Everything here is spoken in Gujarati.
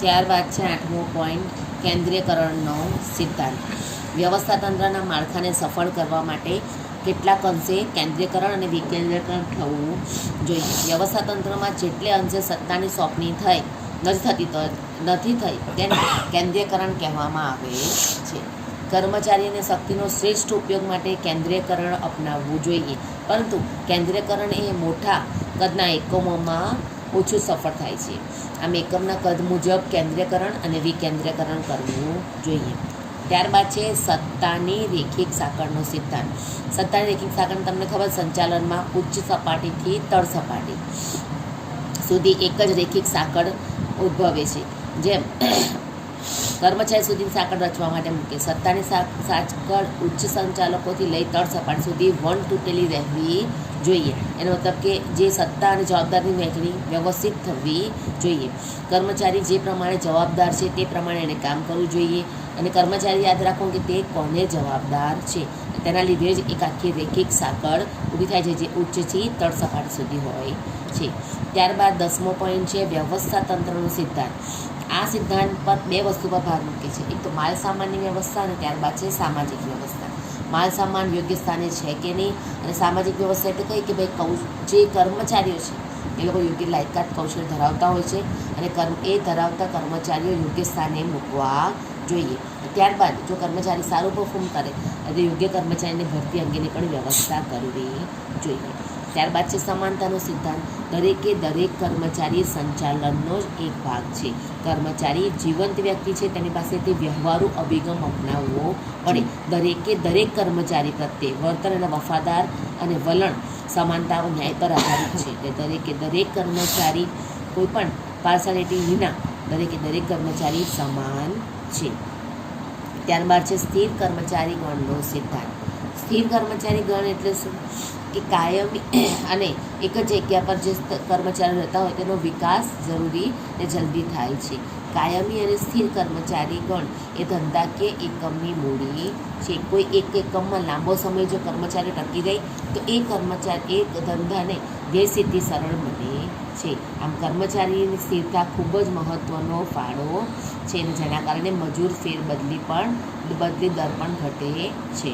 ત્યારબાદ છે 8મો પોઈન્ટ, કેન્દ્રીયકરણનો સિદ્ધાંત. વ્યવસ્થાતંત્રના માળખાને સફળ કરવા માટે કેટલાક અંશે કેન્દ્રીયકરણ અને વિકેન્દ્રીકરણ થવું જોઈએ. વ્યવસ્થાતંત્રમાં જેટલે અંશે સત્તાની સોંપણી નથી થઈ તેને કેન્દ્રીયકરણ કહેવામાં આવે છે. કર્મચારી અને શક્તિનો શ્રેષ્ઠ ઉપયોગ માટે કેન્દ્રીયકરણ અપનાવવું જોઈએ, પરંતુ કેન્દ્રીયકરણ એ મોટા કદના એકમોમાં ઓછું સફળ થાય છે. આમ એકમના કદ મુજબ કેન્દ્રીયકરણ અને વિકેન્દ્રીકરણ કરવું જોઈએ. ત્યારબાદ છે સત્તાની રેખિક સાંકળનો સિદ્ધાંત. સત્તાની રેખિક સાંકળ તમને ખબર, સંચાલનમાં ઉચ્ચ સપાટીથી તળ સપાટી સુધી એક જ રેખિક સાંકળ ઉદ્ભવે છે. જેમ કર્મચારી સુધીની સાંકળ રચવા માટે મૂકે. સત્તાની સાંકળ ઉચ્ચ સંચાલકોથી લઈ તળ સપાટી સુધી વન-તૂટેલી રહેવી જોઈએ. એનો મતલબ કે જે સત્તા અને જવાબદારીની વહેંચણી વ્યવસ્થિત થવી જોઈએ. કર્મચારી જે પ્રમાણે જવાબદાર છે તે પ્રમાણે એને કામ કરવું જોઈએ, અને કર્મચારી યાદ રાખો કે તે કોને જવાબદાર છે. તેના લીધે જ એક આખી રેખિક સાંકળ ઊભી થાય છે, જે ઉચ્ચથી તળ સપાટી સુધી હોય છે. ત્યારબાદ 10મો પોઈન્ટ છે વ્યવસ્થાતંત્રનો સિદ્ધાંત. આ સિદ્ધાંત પર બે વસ્તુ પર ભાર મૂકે છે. એક તો માલ સામાનની વ્યવસ્થા અને ત્યારબાદ છે સામાજિક વ્યવસ્થા. માલ સામાન યોગ્ય સ્થાને છે કે નહીં, અને સામાજિક વ્યવસ્થા એટલે કઈ કે ભાઈ જે કર્મચારીઓ છે એ લોકો યોગ્ય લાયકાત કૌશલ્ય ધરાવતા હોય છે, અને એ ધરાવતા કર્મચારીઓ યોગ્ય સ્થાને મૂકવા જોઈએ. ત્યારબાદ જો કર્મચારી સારું પરફોર્મ કરે તો યોગ્ય કર્મચારીની ભરતી અંગેની પણ વ્યવસ્થા કરવી જોઈએ. ત્યારબાદ છે સમાનતાનો સિદ્ધાંત. દરેક કર્મચારી સંચાલનનો જ એક ભાગ છે. કર્મચારી જીવંત વ્યક્તિ છે, તેની પાસેથી વ્યવહારુ અભિગમ અપનાવવો પડે. દરેક કર્મચારી પ્રત્યે વર્તન અને વફાદાર અને વલણ સમાનતા ન્યાય પર આધારિત છે. દરેક કર્મચારી કોઈપણ પાર્સાલિટી વિના દરેક કર્મચારી સમાન છે. ત્યારબાદ છે સ્થિર કર્મચારી ગણનો સિદ્ધાંત. સ્થિર કર્મચારી ગણ એટલે શું કે કાયમી અને એક જ જગ્યા પર જે કર્મચારીઓ રહેતા હોય તેનો વિકાસ જરૂરી ને જલ્દી થાય છે. કાયમી અને સ્થિર કર્મચારી ગણ એ ધંધાકીય એકમની મૂડી છે. કોઈ એક એકમમાં લાંબો સમય જો કર્મચારી ટકી રહે તો એ ધંધાને ગેરસિદ્ધિ સરળ બને છે. આમ કર્મચારીની સ્થિરતા ખૂબ જ મહત્ત્વનો ફાળો છે, અને જેના કારણે મજૂર બદલી દર પણ ઘટે છે.